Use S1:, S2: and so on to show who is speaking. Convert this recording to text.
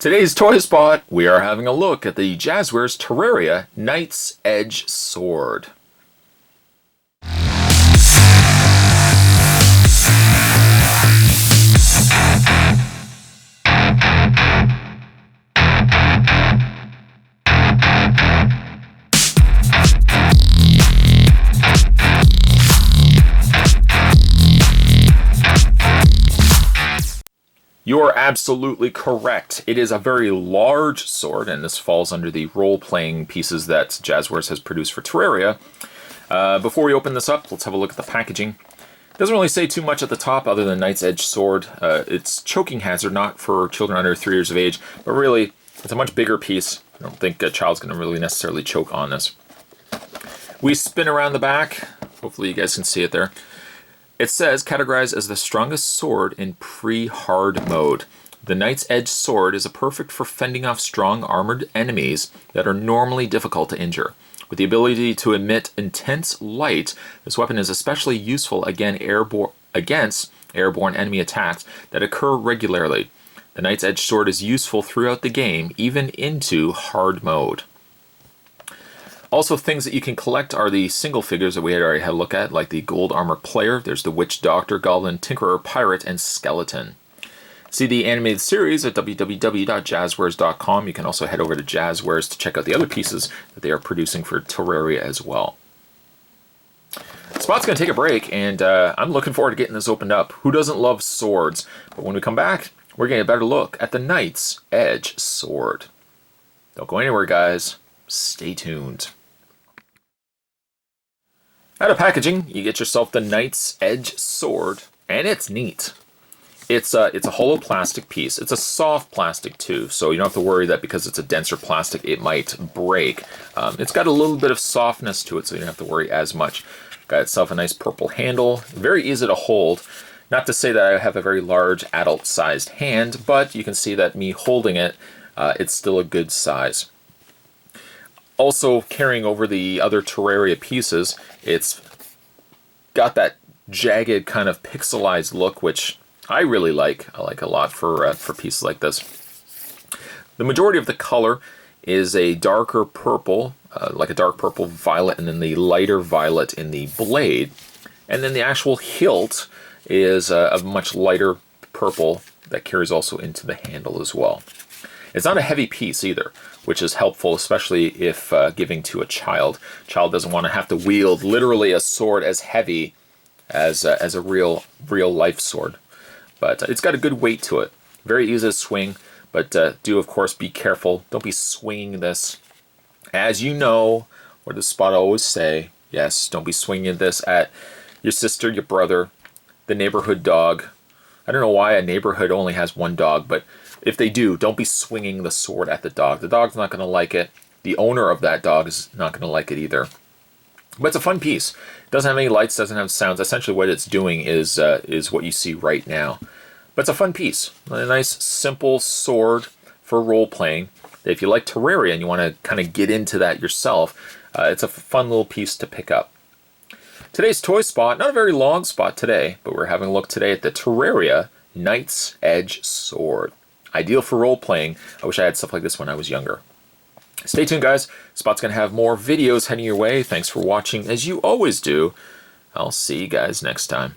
S1: Today's Toy Spot, we are having a look at the Jazwares Terraria Knight's Edge Sword. You are absolutely correct. It is a very large sword, and this falls under the role-playing pieces that Jazwares has produced for Terraria. Before we open this up, let's have a look at the packaging. It doesn't really say too much at the top other than Knight's Edge Sword. It's choking hazard, not for children under 3 years of age, but really, it's a much bigger piece. I don't think a child's going to really necessarily choke on this. We spin around the back. Hopefully you guys can see it there. It says, categorized as the strongest sword in pre-hard mode. The Knight's Edge Sword is perfect for fending off strong armored enemies that are normally difficult to injure. With the ability to emit intense light, this weapon is especially useful against airborne enemy attacks that occur regularly. The Knight's Edge Sword is useful throughout the game, even into hard mode. Also, things that you can collect are the single figures that we had already had a look at, like the Gold Armor Player. There's the Witch Doctor, Goblin, Tinkerer, Pirate, and Skeleton. See the animated series at www.jazwares.com. You can also head over to Jazwares to check out the other pieces that they are producing for Terraria as well. Spot's going to take a break, and I'm looking forward to getting this opened up. Who doesn't love swords? But when we come back, we're getting a better look at the Knight's Edge Sword. Don't go anywhere, guys. Stay tuned. Out of packaging, you get yourself the Knight's Edge Sword, and it's neat. It's a hollow plastic piece. It's a soft plastic too, so you don't have to worry that because it's a denser plastic it might break. It's got a little bit of softness to it, so you don't have to worry as much. Got itself a nice purple handle, very easy to hold. Not to say that I have a very large adult-sized hand, but you can see that me holding it, it's still a good size. Also, carrying over the other Terraria pieces, it's got that jagged kind of pixelized look, which I really like. I like a lot for pieces like this. The majority of the color is a darker purple, like a dark purple violet, and then the lighter violet in the blade. And then the actual hilt is a much lighter purple that carries also into the handle as well. It's not a heavy piece either, which is helpful, especially if giving to a child. Child doesn't want to have to wield literally a sword as heavy as a real life sword. But it's got a good weight to it. Very easy to swing, but do of course be careful. Don't be swinging this. As you know, what does Spot always say? Yes, don't be swinging this at your sister, your brother, the neighborhood dog. I don't know why a neighborhood only has one dog, but if they do, don't be swinging the sword at the dog. The dog's not going to like it. The owner of that dog is not going to like it either. But it's a fun piece. It doesn't have any lights, doesn't have sounds. Essentially what it's doing is what you see right now. But it's a fun piece. A nice, simple sword for role-playing. If you like Terraria and you want to kind of get into that yourself, it's a fun little piece to pick up. Today's Toy Spot, not a very long spot today, but we're having a look today at the Terraria Knight's Edge Sword. Ideal for role-playing. I wish I had stuff like this when I was younger. Stay tuned, guys. Spot's going to have more videos heading your way. Thanks for watching, as you always do. I'll see you guys next time.